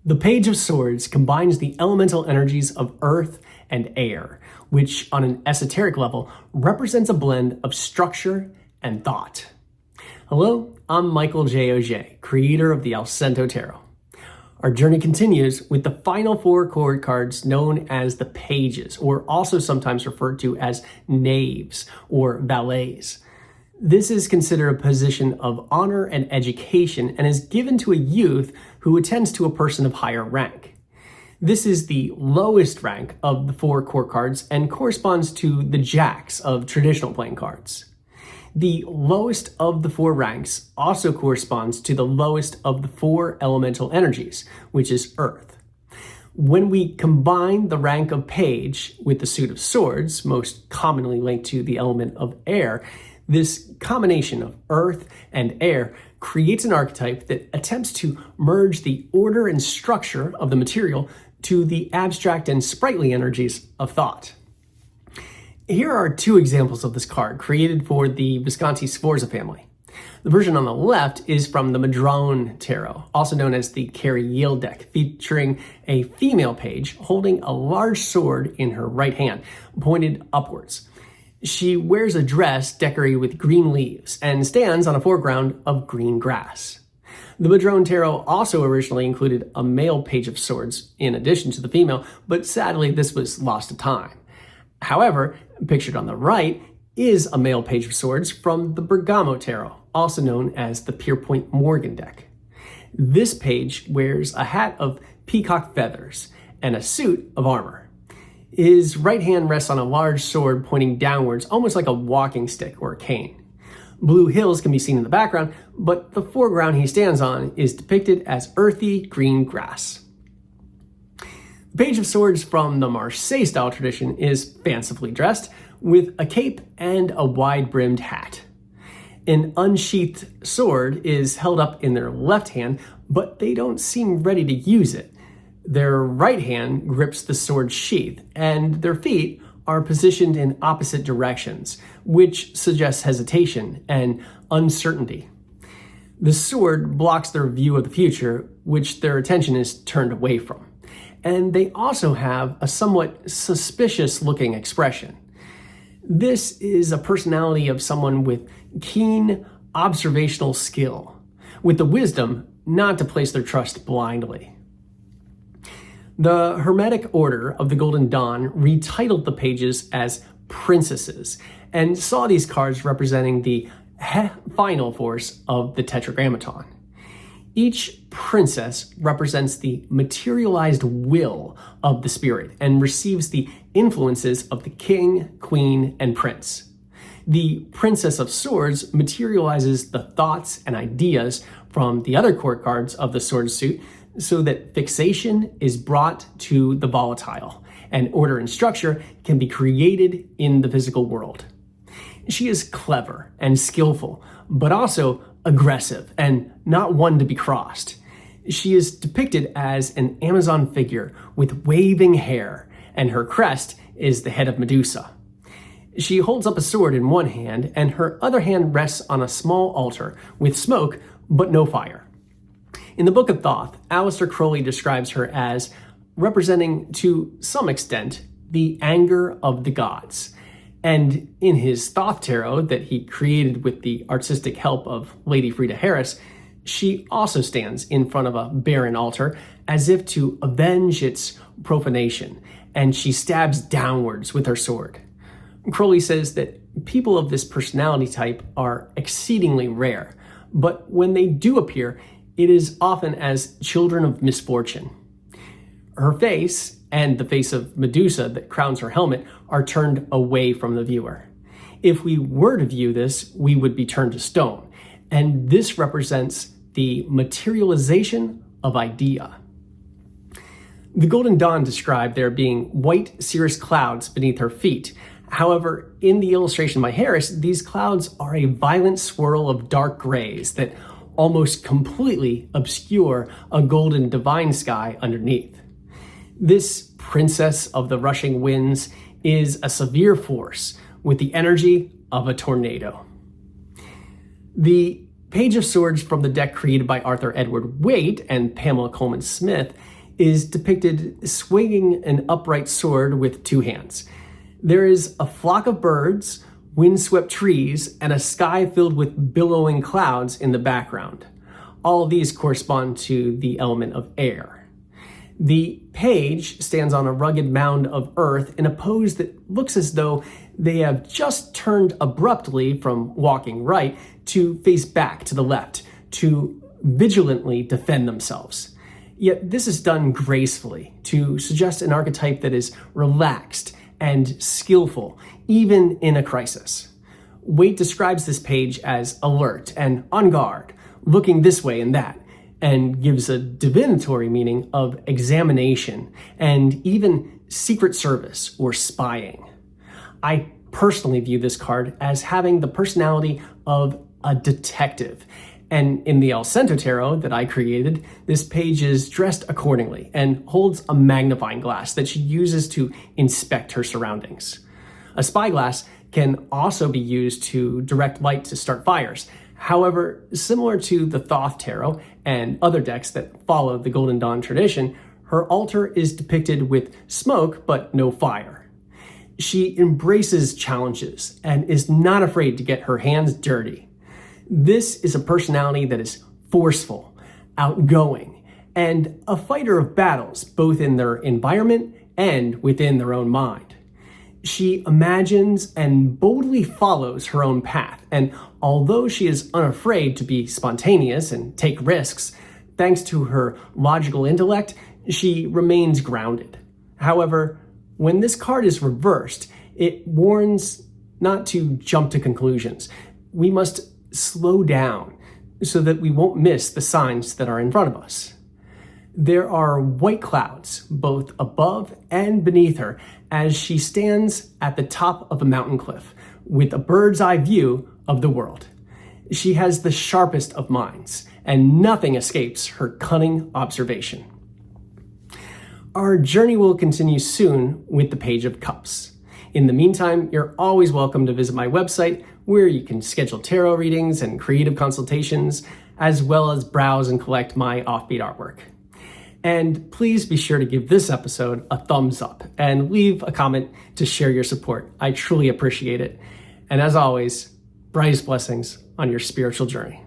The Page of Swords combines the elemental energies of earth and air, which on an esoteric level represents a blend of structure and thought. Hello, I'm Michael J. Auger, creator of the Allcento Tarot. Our journey continues with the final 4 chord cards known as the pages, or also sometimes referred to as knaves or valets. This is considered a position of honor and education and is given to a youth who attends to a person of higher rank. This is the lowest rank of the 4 court cards and corresponds to the jacks of traditional playing cards. The lowest of the 4 ranks also corresponds to the lowest of the 4 elemental energies, which is earth. When we combine the rank of page with the suit of swords, most commonly linked to the element of air, this combination of earth and air creates an archetype that attempts to merge the order and structure of the material to the abstract and sprightly energies of thought. Here are 2 examples of this card created for the Visconti-Sforza family. The version on the left is from the Madrone Tarot, also known as the Carrie Yield deck, featuring a female page holding a large sword in her right hand, pointed upwards. She wears a dress decorated with green leaves and stands on a foreground of green grass. The Madrone Tarot also originally included a male page of swords in addition to the female, but sadly this was lost to time. However, pictured on the right is a male page of swords from the Bergamo Tarot, also known as the Pierpoint Morgan deck. This page wears a hat of peacock feathers and a suit of armor. His right hand rests on a large sword pointing downwards, almost like a walking stick or a cane. Blue hills can be seen in the background, but the foreground he stands on is depicted as earthy green grass. The Page of Swords from the Marseille style tradition is fancifully dressed with a cape and a wide-brimmed hat. An unsheathed sword is held up in their left hand, but they don't seem ready to use it. Their right hand grips the sword sheath, and their feet are positioned in opposite directions, which suggests hesitation and uncertainty. The sword blocks their view of the future, which their attention is turned away from. And they also have a somewhat suspicious-looking expression. This is a personality of someone with keen observational skill, with the wisdom not to place their trust blindly. The Hermetic Order of the Golden Dawn retitled the pages as princesses and saw these cards representing the final force of the Tetragrammaton. Each princess represents the materialized will of the spirit and receives the influences of the king, queen, and prince. The Princess of Swords materializes the thoughts and ideas from the other court cards of the sword suit, so that fixation is brought to the volatile, and order and structure can be created in the physical world. She is clever and skillful, but also aggressive and not one to be crossed. She is depicted as an Amazon figure with waving hair, and her crest is the head of Medusa. She holds up a sword in one hand, and her other hand rests on a small altar with smoke, but no fire. In the Book of Thoth, Aleister Crowley describes her as representing, to some extent, the anger of the gods. And in his Thoth Tarot that he created with the artistic help of Lady Frida Harris, she also stands in front of a barren altar as if to avenge its profanation, and she stabs downwards with her sword. Crowley says that people of this personality type are exceedingly rare, but when they do appear, it is often as children of misfortune. Her face and the face of Medusa that crowns her helmet are turned away from the viewer. If we were to view this, we would be turned to stone, and this represents the materialization of idea. The Golden Dawn described there being white cirrus clouds beneath her feet. However, in the illustration by Harris, these clouds are a violent swirl of dark grays that almost completely obscure a golden divine sky underneath. This princess of the rushing winds is a severe force with the energy of a tornado. The Page of Swords from the deck created by Arthur Edward Waite and Pamela Coleman Smith is depicted swinging an upright sword with two hands. There is a flock of birds, windswept trees, and a sky filled with billowing clouds in the background. All of these correspond to the element of air. The page stands on a rugged mound of earth in a pose that looks as though they have just turned abruptly from walking right to face back to the left, to vigilantly defend themselves. Yet this is done gracefully to suggest an archetype that is relaxed and skillful, even in a crisis. Waite describes this page as alert and on guard, looking this way and that, and gives a divinatory meaning of examination and even secret service or spying. I personally view this card as having the personality of a detective. And in the Allcento tarot that I created, this page is dressed accordingly and holds a magnifying glass that she uses to inspect her surroundings. A spyglass can also be used to direct light to start fires. However, similar to the Thoth tarot and other decks that follow the Golden Dawn tradition, her altar is depicted with smoke but no fire. She embraces challenges and is not afraid to get her hands dirty. This is a personality that is forceful, outgoing, and a fighter of battles, both in their environment and within their own mind. She imagines and boldly follows her own path, and although she is unafraid to be spontaneous and take risks, thanks to her logical intellect, she remains grounded. However, when this card is reversed, it warns not to jump to conclusions. We must slow down so that we won't miss the signs that are in front of us. There are white clouds both above and beneath her as she stands at the top of a mountain cliff with a bird's eye view of the world. She has the sharpest of minds, and nothing escapes her cunning observation. Our journey will continue soon with the Page of Cups. In the meantime, you're always welcome to visit my website, where you can schedule tarot readings and creative consultations, as well as browse and collect my offbeat artwork. And please be sure to give this episode a thumbs up and leave a comment to share your support. I truly appreciate it. And as always, brightest blessings on your spiritual journey.